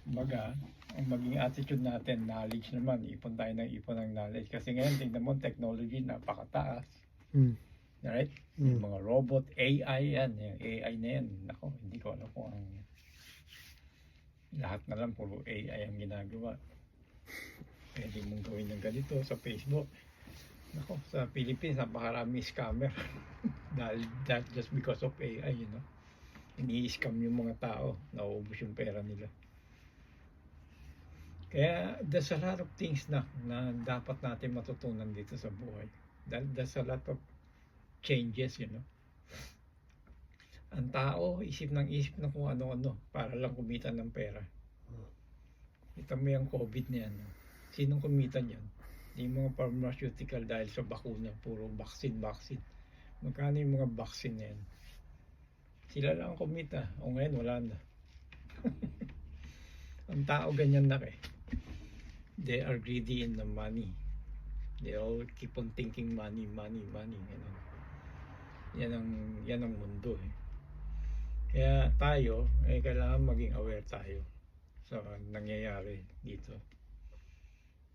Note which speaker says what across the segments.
Speaker 1: Kumbaga, ang maging attitude natin, knowledge naman, ipon tayo ng ipon ng knowledge. Kasi ngayon, tingnan mo, technology, napakataas. Right? Yung mga robot, AI yan. Yung AI na yan. Nako, hindi ko alam kung ang lahat na lang puro AI ang ginagawa. Pwede mong gawin ng ganito sa Facebook. Nako, sa Philippines, napakarami scammer. Dahil that just because of AI, you know. Ini-scam yung mga tao, nauubos yung pera nila. Kaya there's a lot of things na dapat natin matutunan dito sa buhay. There's a lot of changes, you know. Ang tao, isip ng kung ano-ano para lang kumita ng pera. Kita mo yung COVID na yan. No? Sinong kumita niyan? Yung mga pharmaceutical dahil sa bakuna, puro vaccine. Magkano yung mga vaccine na yan? Sila lang ang kumita. O ngayon, wala na. Ang tao ganyan na eh. They are greedy in the money. They all keep on thinking money. Yan ang mundo eh. Kaya tayo, kailangan maging aware tayo sa nangyayari dito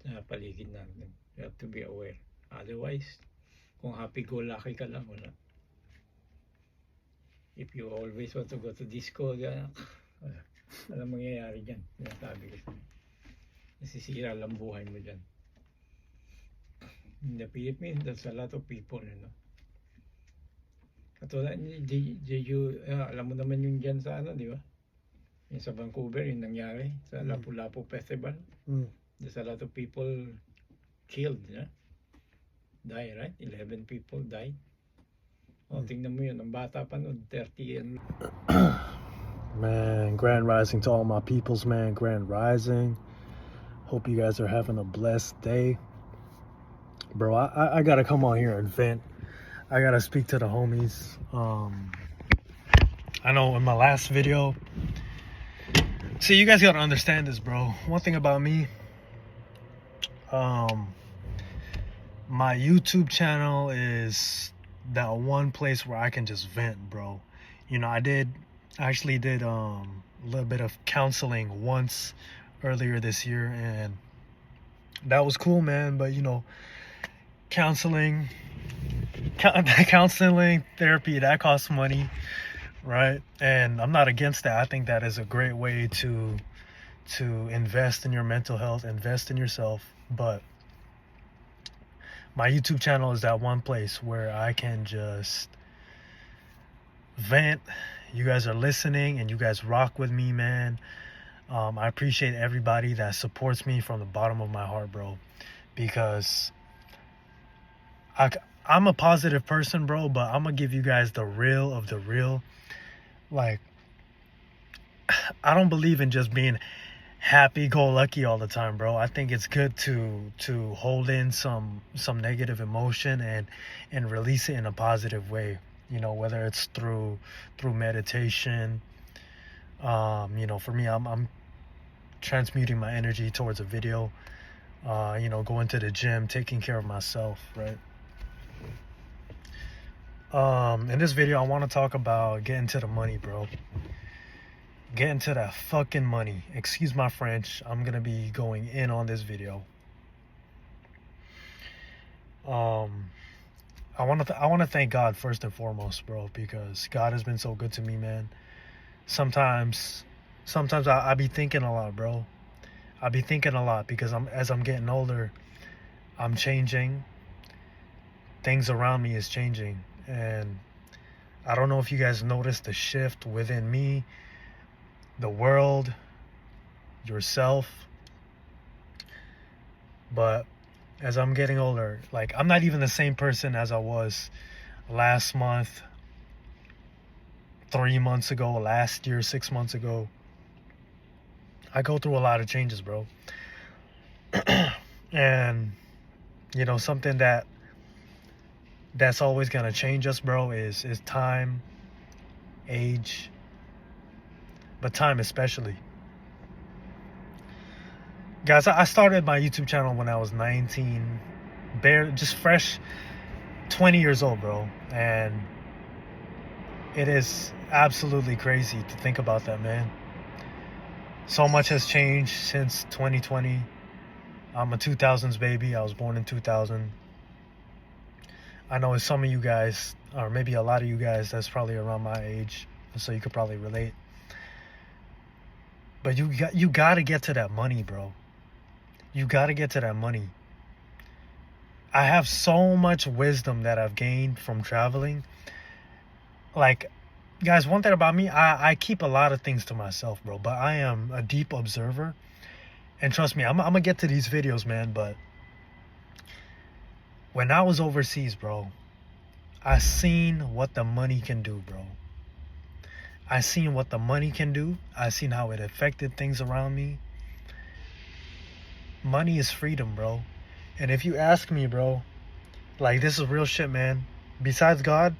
Speaker 1: sa paligid natin. You have to be aware. Otherwise, kung happy-go-lucky ka lang, wala. If you always want to go to disco, wala. Alam mangyayari dyan. Sinasabi ko. Nasisira lang buhay mo dyan. In the Philippines, there's a lot of people, you know. Katulad, alam mo naman yung dyan sa ano, di ba? Yung sa Vancouver, yung nangyari sa Lapu-Lapu Festival. There's a lot of people killed, yeah? Die, right? 11 people died. O, tingnan mo yun, ang bata pa nun, 30 and...
Speaker 2: Man, grand rising to all my peoples, man. Grand rising. Hope you guys are having a blessed day. Bro, I gotta come on here and vent. I gotta speak to the homies. I know in my last video, see, you guys gotta understand this, bro. One thing about me, my YouTube channel is that one place where I can just vent, bro. You know, I actually did a little bit of counseling once earlier this year, and that was cool, man. But you know, counseling therapy, that costs money, right? And I'm not against that. I think that is a great way to invest in your mental health, invest in yourself. But my YouTube channel is that one place where I can just vent. You guys are listening and you guys rock with me, man. I appreciate everybody that supports me from the bottom of my heart, bro, because I'm a positive person, bro, but I'm gonna give you guys the real of the real. Like, I don't believe in just being happy-go-lucky all the time, bro. I think it's good to hold in some negative emotion and release it in a positive way. You know, whether it's through meditation. You know, for me, I'm transmuting my energy towards a video. You know, going to the gym, taking care of myself, right? In this video, I want to talk about getting to the money, bro. Getting to that fucking money. Excuse my French. I'm gonna be going in on this video. I want to thank God first and foremost, bro, because God has been so good to me, man. Sometimes I be thinking a lot, bro. I be thinking a lot because as I'm getting older, I'm changing. Things around me is changing, and I don't know if you guys noticed the shift within me, the world, yourself. But as I'm getting older, like, I'm not even the same person as I was last month, 3 months ago, last year, 6 months ago. I go through a lot of changes, bro. And, you know, something that's always gonna change us, bro, is time, age, but time especially. Guys, I started my YouTube channel when I was 19, just fresh 20 years old, bro. And it is absolutely crazy to think about that, man. So much has changed since 2020. I'm a 2000s baby. I was born in 2000. I know some of you guys, or maybe a lot of you guys, that's probably around my age, so you could probably relate. But you got to get to that money, bro. You got to get to that money. I have so much wisdom that I've gained from traveling. Like, guys, one thing about me, I keep a lot of things to myself, bro. But I am a deep observer. And trust me, I'm going to get to these videos, man. But when I was overseas, bro, I seen what the money can do, bro. I seen what the money can do. I seen how it affected things around me. Money is freedom, bro. And if you ask me, bro, like, this is real shit, man. Besides God,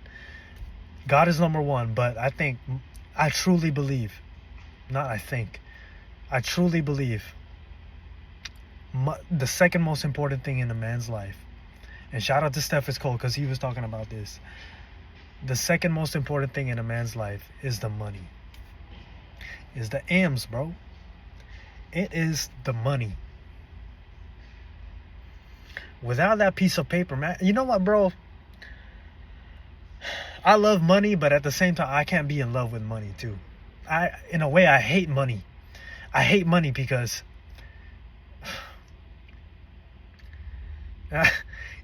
Speaker 2: God is number one. But I truly believe, I truly believe the second most important thing in a man's life, and shout out to Steph Cole because he was talking about this. The second most important thing in a man's life is the money. Is the M's, bro. It is the money. Without that piece of paper, man, you know what, bro? I love money, but at the same time, I can't be in love with money too. In a way, I hate money. I hate money because,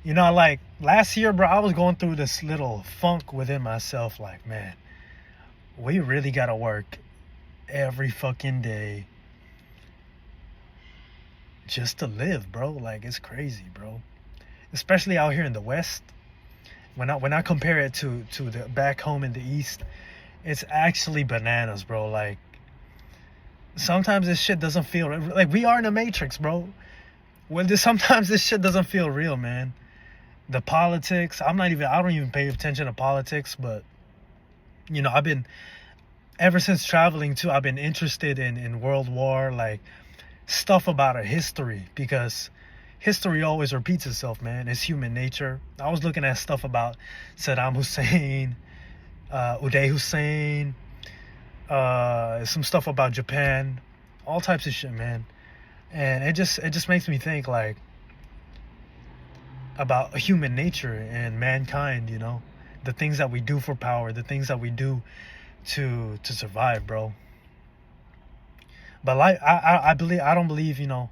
Speaker 2: you know, like last year, bro, I was going through this little funk within myself. Like, man, we really gotta work every fucking day just to live, bro. Like, it's crazy, bro. Especially out here in the West. When I compare it to the back home in the East, it's actually bananas, bro. Like, sometimes this shit doesn't feel like we are in a matrix, bro. Sometimes this shit doesn't feel real, man. The politics, I don't even pay attention to politics, but you know, ever since traveling too, I've been interested in World War, like stuff about our history, because history always repeats itself, man. It's human nature. I was looking at stuff about Saddam Hussein, Uday Hussein, some stuff about Japan, all types of shit, man. And it just makes me think, like, about human nature and mankind, you know, the things that we do for power, the things that we do to survive, bro. But I don't believe, you know,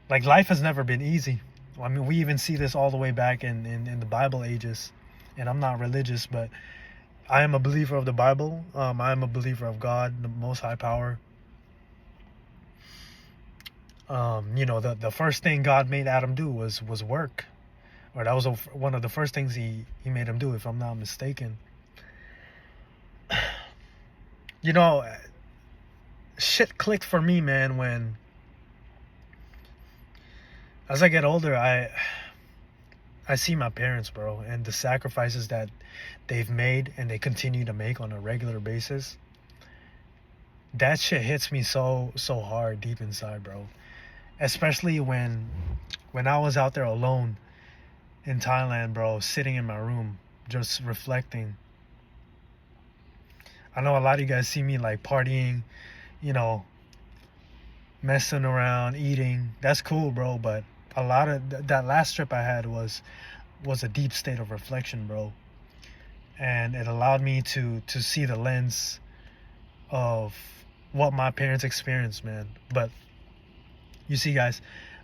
Speaker 2: like, life has never been easy. I mean, we even see this all the way back in the Bible ages. And I'm not religious, but I am a believer of the Bible. I am a believer of God, the Most High Power. You know, the first thing God made Adam do was work. Or that was one of the first things he made him do, if I'm not mistaken. You know, shit clicked for me, man, when, as I get older, I see my parents, bro, and the sacrifices that they've made and they continue to make on a regular basis. That shit hits me so hard deep inside, bro. Especially when I was out there alone in Thailand, bro, sitting in my room, just reflecting. I know a lot of you guys see me, like, partying, you know, messing around, eating. That's cool, bro, but a lot of that last trip I had was a deep state of reflection, bro. And it allowed me to see the lens of what my parents experienced, man. But you see, guys,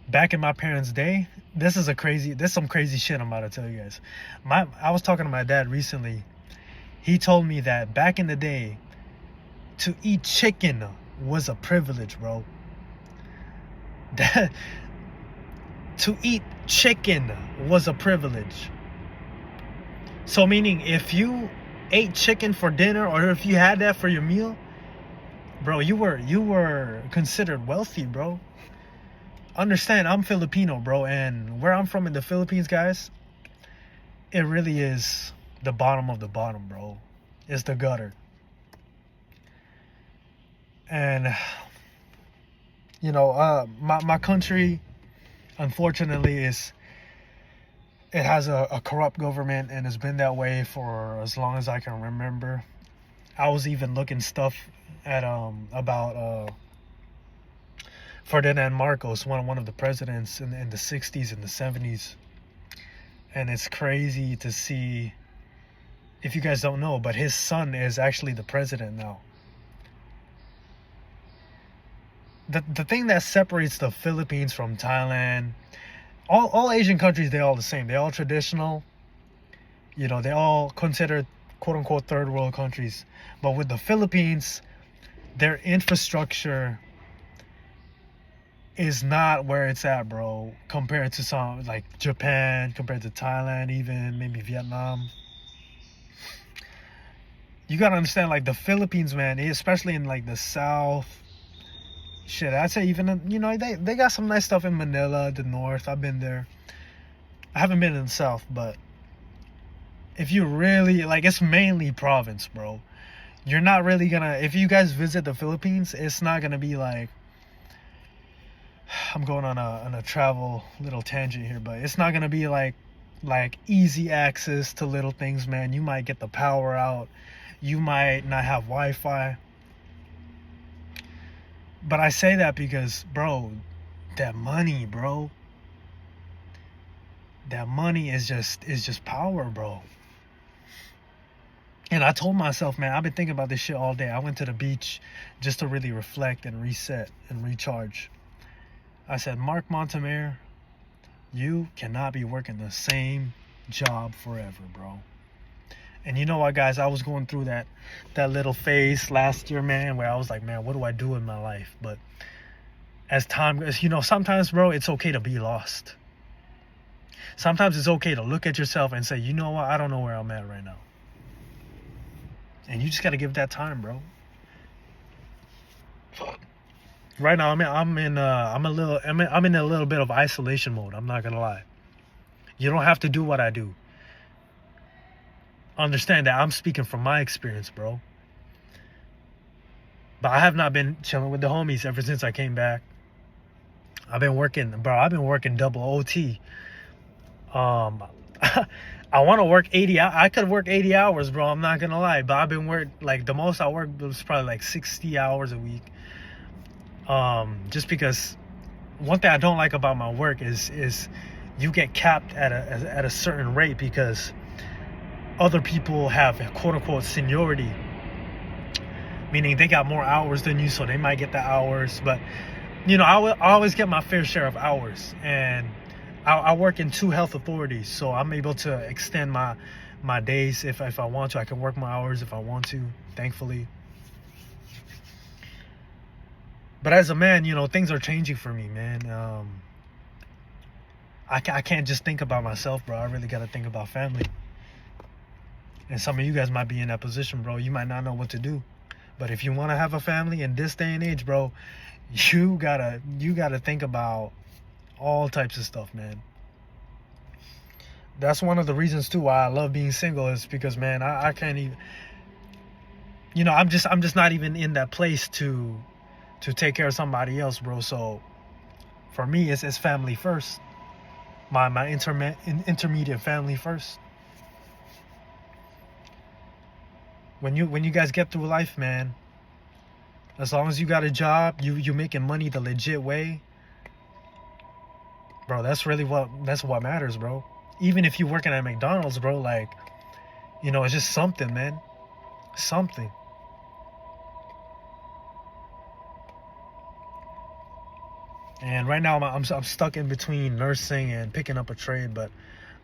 Speaker 2: back in my parents' day, this is some crazy shit I'm about to tell you guys. I was talking to my dad recently. He told me that back in the day, to eat chicken was a privilege, bro. To eat chicken was a privilege. So meaning, if you ate chicken for dinner, or if you had that for your meal, bro, you were considered wealthy, bro. Understand, I'm Filipino, bro, and where I'm from in the Philippines, guys, it really is the bottom of the bottom, bro. It's the gutter. And you know, my country, unfortunately, it has a corrupt government, and it's been that way for as long as I can remember. I was even looking stuff at about Ferdinand Marcos, one of the presidents in the 60s and the 70s. And it's crazy to see, if you guys don't know, but his son is actually the president now. The thing that separates the Philippines from Thailand, all Asian countries, they're all the same. They're all traditional. You know, they all considered quote unquote third world countries. But with the Philippines, their infrastructure is not where it's at, bro, compared to some like Japan, compared to Thailand, even maybe Vietnam. You gotta understand, like the Philippines, man, especially in like the south, shit, I'd say even, you know, they got some nice stuff in Manila, the north. I've been there. I haven't been in the south, but if you really, like, it's mainly province, bro. You're not really gonna, if you guys visit the Philippines, it's not gonna be like, I'm going on a travel little tangent here, but it's not gonna be like easy access to little things, man. You might get the power out. You might not have Wi-Fi. But I say that because, bro, that money, bro. That money is just power, bro. And I told myself, man, I've been thinking about this shit all day. I went to the beach just to really reflect and reset and recharge. I said, Mark Montemare, you cannot be working the same job forever, bro. And you know what, guys? I was going through that little phase last year, man, where I was like, man, what do I do in my life? But as time goes, you know, sometimes, bro, it's okay to be lost. Sometimes it's okay to look at yourself and say, you know what? I don't know where I'm at right now. And you just got to give that time, bro. Right now, I'm in a little bit of isolation mode. I'm not gonna lie. You don't have to do what I do. Understand that I'm speaking from my experience, bro. But I have not been chilling with the homies ever since I came back. I've been working double OT. I want to work 80. I could work 80 hours, bro. I'm not gonna lie. But I've been like the most I worked was probably like 60 hours a week. Just because one thing I don't like about my work is you get capped at a certain rate because other people have quote unquote seniority, meaning they got more hours than you, so they might get the hours. But you know, I always get my fair share of hours, and I work in 2 health authorities, so I'm able to extend my days if I want to. I can work my hours if I want to, thankfully. But as a man, you know, things are changing for me, man. I can't just think about myself, bro. I really got to think about family. And some of you guys might be in that position, bro. You might not know what to do. But if you want to have a family in this day and age, bro, you gotta think about all types of stuff, man. That's one of the reasons too why I love being single, is because, man, I can't even, you know, I'm just not even in that place to take care of somebody else, bro. So for me, it's family first. My intermediate family first. When you guys get through life, man, as long as you got a job, you making money the legit way, bro, that's what matters, bro. Even if you working at McDonald's, bro, like, you know, it's just something, man. Something. And right now I'm stuck in between nursing and picking up a trade, but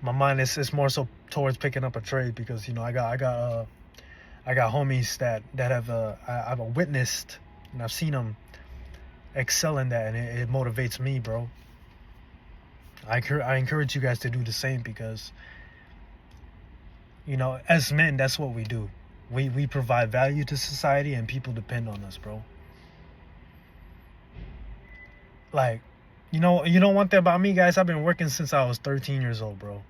Speaker 2: my mind is more so towards picking up a trade because, you know, I got homies that I've witnessed and I've seen them excel in that, and it motivates me, bro. I encourage you guys to do the same because, you know, as men, that's what we do. We provide value to society and people depend on us, bro. Like, you know one thing about me, guys, I've been working since I was 13 years old, bro.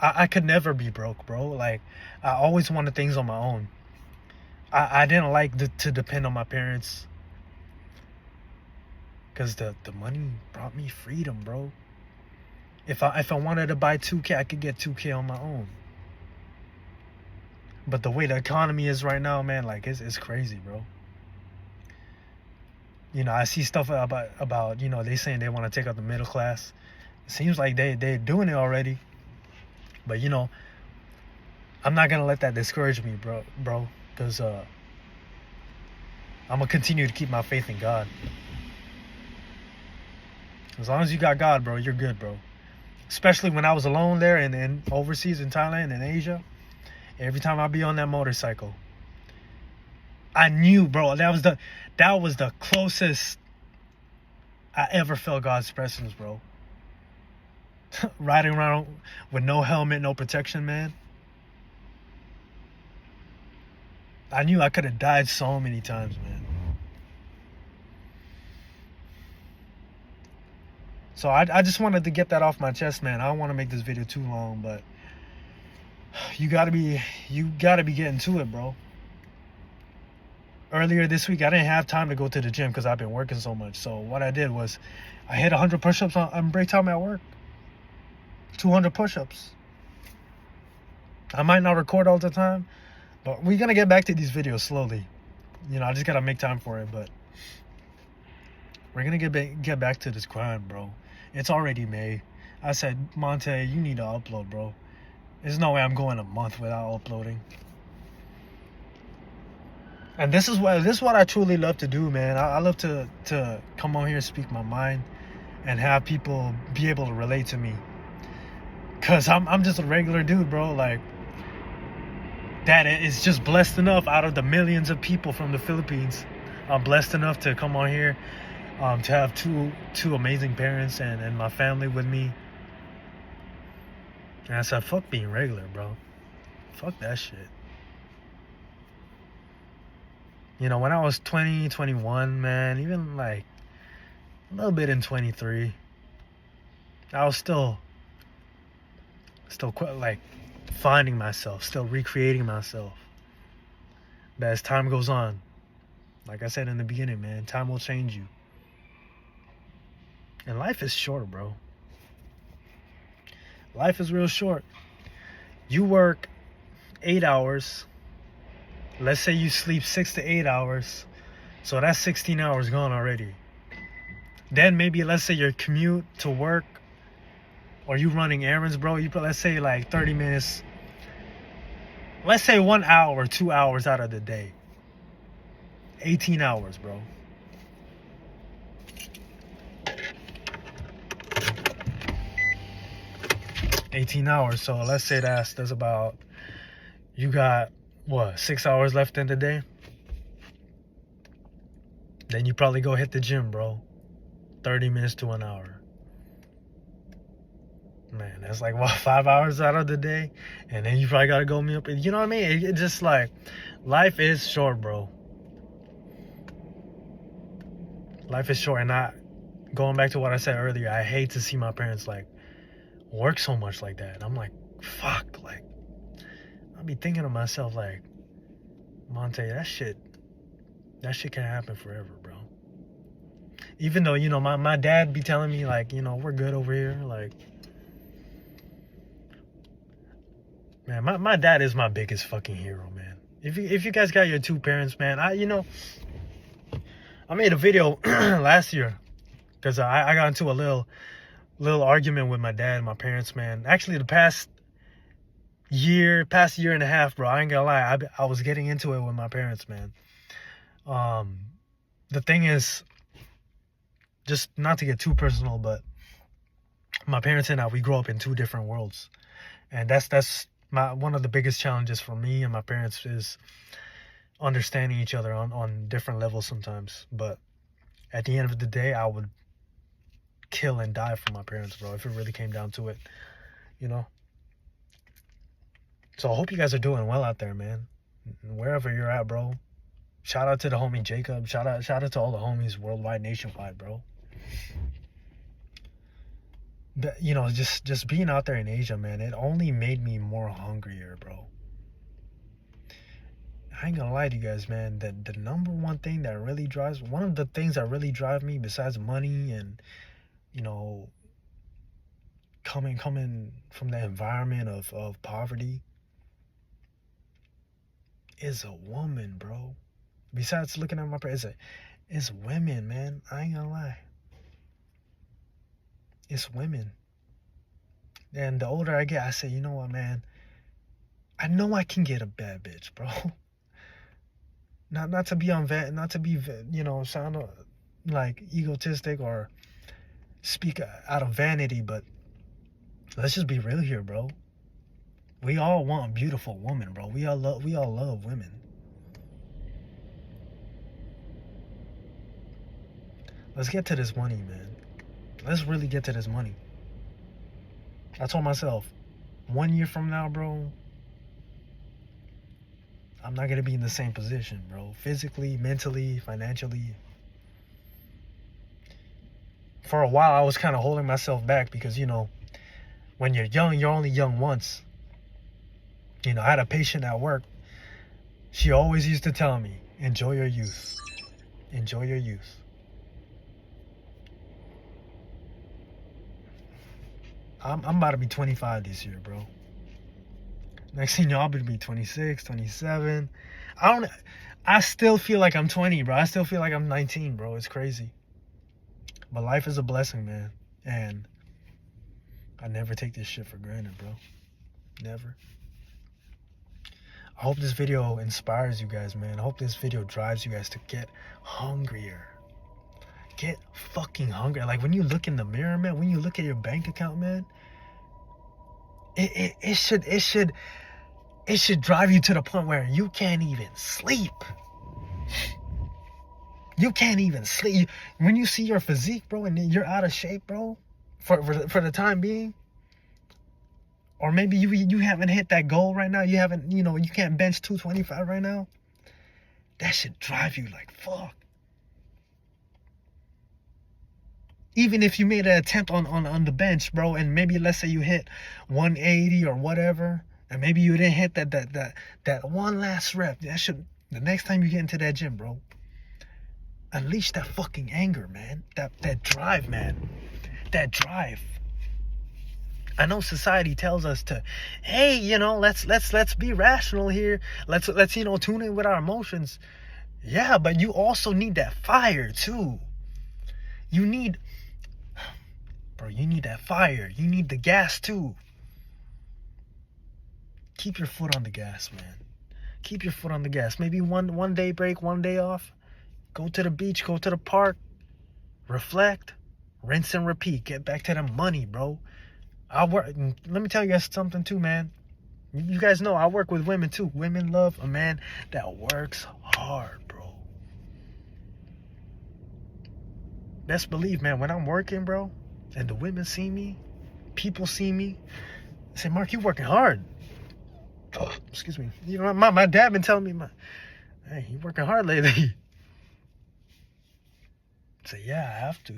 Speaker 2: I could never be broke, bro. Like, I always wanted things on my own. I didn't like to depend on my parents because the money brought me freedom, bro. If I wanted to buy 2K, I could get 2K on my own. But the way the economy is right now, man, like, it's crazy, bro. You know, I see stuff about you know, they saying they want to take out the middle class. It seems like they're doing it already. But you know, I'm not gonna let that discourage me, bro, because I'm gonna continue to keep my faith in God. As long as you got God, bro, you're good, bro. Especially when I was alone there and overseas in Thailand and Asia. Every time I be on that motorcycle, I knew, bro, that was the closest I ever felt God's presence, bro. Riding around with no helmet, no protection, man. I knew I could have died so many times, man. So I just wanted to get that off my chest, man. I don't want to make this video too long, but you gotta be getting to it, bro. Earlier this week, I didn't have time to go to the gym because I've been working so much. So what I did was I hit 100 push-ups on break time at work. 200 push-ups. I might not record all the time, but we're gonna get back to these videos slowly. You know, I just gotta make time for it, but we're gonna get back to this grind, bro. It's already May. I said, Monte, you need to upload, bro. There's no way I'm going a month without uploading. And this is what I truly love to do, man. I love to come on here and speak my mind and have people be able to relate to me. Cause I'm just a regular dude, bro. Like, that is just blessed enough out of the millions of people from the Philippines. I'm blessed enough to come on here, to have two amazing parents and my family with me. And I said, fuck being regular, bro. Fuck that shit. You know, when I was 20, 21, man, even like a little bit in 23, I was still quite like finding myself, still recreating myself. But as time goes on, like I said in the beginning, man, time will change you. And life is short, bro. Life is real short. You work 8 hours. Let's say you sleep 6 to 8 hours. So that's 16 hours gone already. Then maybe let's say your commute to work or you running errands, bro. You put, let's say like 30 minutes. Let's say 1 hour, 2 hours out of the day. 18 hours, bro. So let's say that's about, you got what, 6 hours left in the day? Then you probably go hit the gym, bro. 30 minutes to an hour. Man, that's like, what, 5 hours out of the day? And then you probably gotta go meet up. You know what I mean? It's just like, life is short, bro. Life is short. And going back to what I said earlier, I hate to see my parents like work so much like that. I'm like, fuck, like, I'll be thinking to myself like, Monte, that shit can happen forever, bro. Even though, you know, my dad be telling me like, you know, we're good over here. Like, man, my dad is my biggest fucking hero, man. If you guys got your two parents, man, I made a video last year because I got into a little argument with my dad and my parents, man. Actually, the past year and a half, bro, I ain't gonna lie, I was getting into it with my parents, man. The thing is, just not to get too personal, but my parents and I, we grew up in two different worlds, and that's one of the biggest challenges for me and my parents is understanding each other on different levels sometimes. But at the end of the day, I would kill and die for my parents, bro, if it really came down to it, you know. So I hope you guys are doing well out there, man. Wherever you're at, bro. Shout out to the homie Jacob. Shout out to all the homies worldwide, nationwide, bro. But, you know, just being out there in Asia, man, it only made me more hungrier, bro. I ain't gonna lie to you guys, man. The number one thing that really drives, one of the things that really drive me besides money and, you know, coming from the environment of poverty is a woman, bro. Besides looking at my parents, It's women, man. I ain't gonna lie. It's women. And the older I get, I say, you know what, man? I know I can get a bad bitch, bro. Not to be not to be, sound like egotistic or speak out of vanity, but let's just be real here, bro. We all want beautiful women, bro. We all love women. Let's get to this money, man. Let's really get to this money. I told myself, 1 year from now, bro, I'm not gonna be in the same position, bro. Physically, mentally, financially. For a while, I was kind of holding myself back because, when you're young, you're only young once. I had a patient at work. She always used to tell me, enjoy your youth. Enjoy your youth. I'm about to be 25 this year, bro. Next thing you know, I'll be 26, 27. I still feel like I'm 20, bro. I still feel like I'm 19, bro. It's crazy. But life is a blessing, man. And I never take this shit for granted, bro. Never. I hope this video inspires you guys, man. I hope this video drives you guys to get hungrier. Get fucking hungry. Like when you look in the mirror, man, when you look at your bank account, man, it should drive you to the point where you can't even sleep. You can't even sleep. When you see your physique, bro, and you're out of shape, bro, for the time being, or maybe you haven't hit that goal right now. You haven't, you can't bench 225 right now. That should drive you like fuck. Even if you made an attempt on the bench, bro, and maybe let's say you hit 180 or whatever, and maybe you didn't hit that one last rep. The next time you get into that gym, bro, unleash that fucking anger, man. That drive, man. That drive. I know society tells us to, hey, let's be rational here. Let's tune in with our emotions. Yeah, but you also need that fire too. You need that fire. You need the gas too. Keep your foot on the gas, man. Keep your foot on the gas. Maybe one day break, one day off. Go to the beach, go to the park. Reflect. Rinse and repeat. Get back to the money, bro. Let me tell you guys something too, man. You guys know I work with women too. Women love a man that works hard, bro. Best believe, man, when I'm working, bro, and the women see me, people see me, they say, Mark, you working hard. Oh, excuse me. My dad been telling me, hey, you working hard lately. I say, yeah, I have to.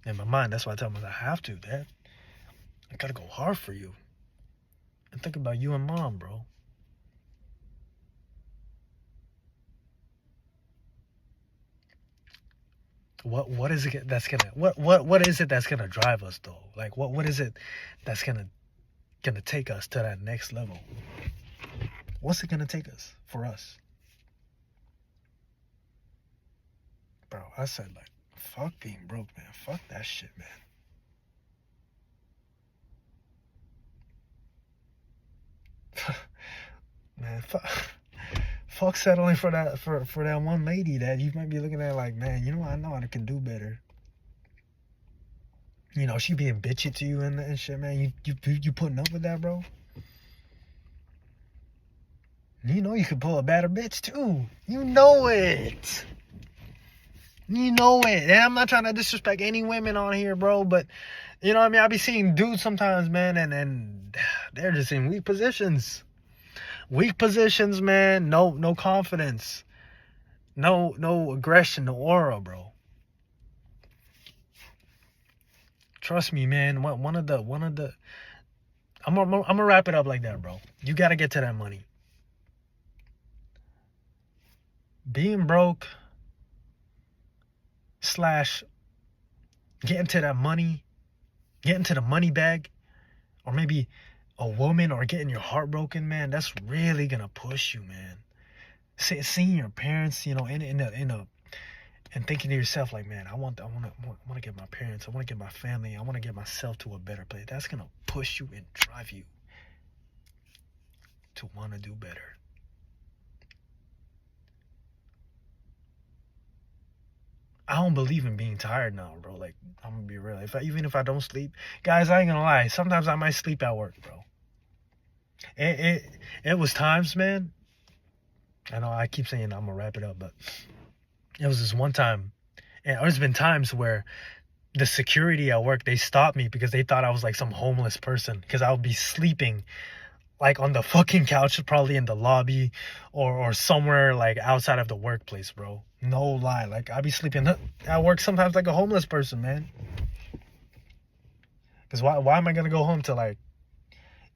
Speaker 2: In my mind, that's why I tell them, I have to, Dad. I gotta go hard for you. And think about you and Mom, bro. What is it that's gonna what is it that's gonna drive us though? Like what is it that's gonna take us to that next level? What's it gonna take us for us? Bro, I said like fuck being broke, man. Fuck that shit, man. Man, fuck settling for that one lady that you might be looking at like, man, I know I can do better. She being bitchy to you and shit, man. You putting up with that, bro? You could pull a better bitch too. You know it. And I'm not trying to disrespect any women on here, bro, but what I mean? I be seeing dudes sometimes, man, and they're just in weak positions. Weak positions, man. No confidence. No aggression, no aura, bro. Trust me, man. One of the I'm gonna wrap it up like that, bro. You gotta get to that money. Being broke / getting to that money, getting to the money bag, or maybe a woman, or getting your heart broken, man, that's really gonna push you, man. Seeing your parents, in and thinking to yourself like, man, I want to get my parents, I want to get my family, I want to get myself to a better place. That's gonna push you and drive you to want to do better. I don't believe in being tired now, bro. Like, I'm gonna be real. Even if I don't sleep, guys, I ain't gonna lie. Sometimes I might sleep at work, bro. It was times, man. I know I keep saying I'm gonna wrap it up, but it was this one time, and there's been times where the security at work, they stopped me because they thought I was like some homeless person because I would be sleeping like on the fucking couch, probably in the lobby or somewhere like outside of the workplace, bro. No lie. Like, I'd be sleeping at work sometimes like a homeless person, man. Because why am I going to go home to like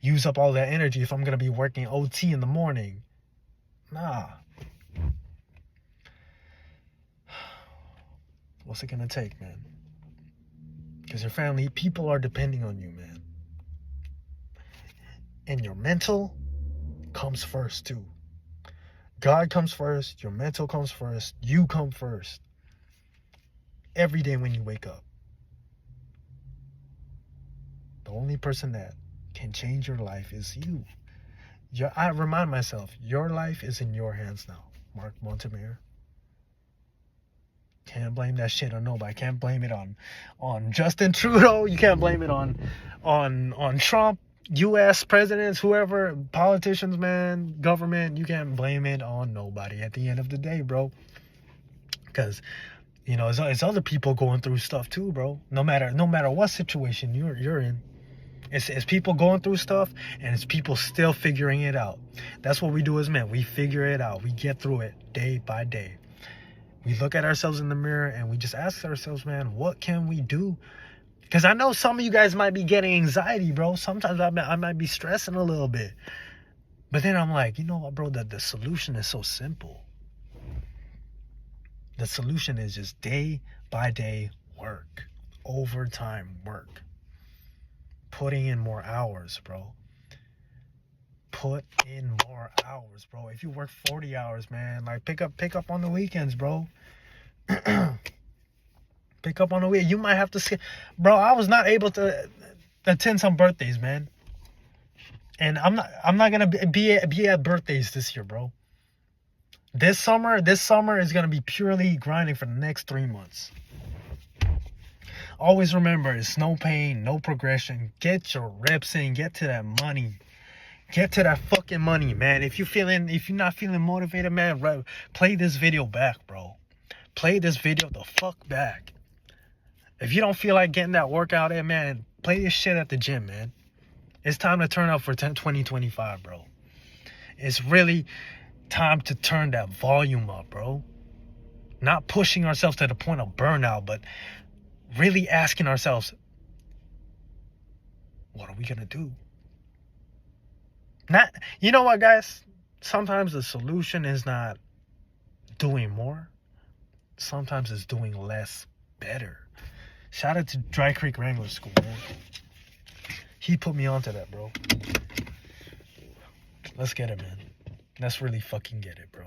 Speaker 2: use up all that energy if I'm going to be working OT in the morning? Nah. What's it going to take, man? Because your family, people are depending on you, man. And your mental comes first, too. God comes first. Your mental comes first. You come first. Every day when you wake up. The only person that can change your life is you. I remind myself, your life is in your hands now, Mark Montemere. Can't blame that shit on nobody. Can't blame it on Justin Trudeau. You can't blame it on Trump, U.S. presidents, whoever, politicians, man, government. You can't blame it on nobody at the end of the day, bro. Because, you know, it's other people going through stuff too, bro. No matter what situation you're in. It's people going through stuff, and it's people still figuring it out. That's what we do as men. We figure it out. We get through it day by day. We look at ourselves in the mirror, and we just ask ourselves, man, what can we do? Because I know some of you guys might be getting anxiety, bro. Sometimes I might be stressing a little bit. But then I'm like, you know what, bro? The solution is so simple. The solution is just day by day work. Overtime work. Putting in more hours, bro. Put in more hours, bro. If you work 40 hours, man, like pick up on the weekends, bro. Pick up on the weekend. You might have to skip. Bro, I was not able to attend some birthdays, man. And I'm not gonna be at birthdays this year, bro. This summer is gonna be purely grinding for the next 3 months. Always remember, it's no pain, no progression. Get your reps in, get to that money. Get to that fucking money, man. If you're not feeling motivated, man, play this video back, bro. Play this video the fuck back. If you don't feel like getting that workout in, man, play this shit at the gym, man. It's time to turn up for 2025, bro. It's really time to turn that volume up, bro. Not pushing ourselves to the point of burnout, but really asking ourselves, what are we gonna do? You know what, guys? Sometimes the solution is not doing more. Sometimes it's doing less better. Shout out to Dry Creek Wrangler School, man. He put me onto that, bro. Let's get it, man. Let's really fucking get it, bro.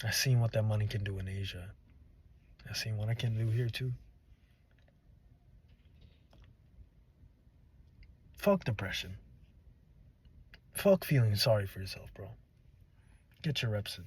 Speaker 2: I seen what that money can do in Asia. I seen what I can do here, too. Fuck depression. Fuck feeling sorry for yourself, bro. Get your reps in.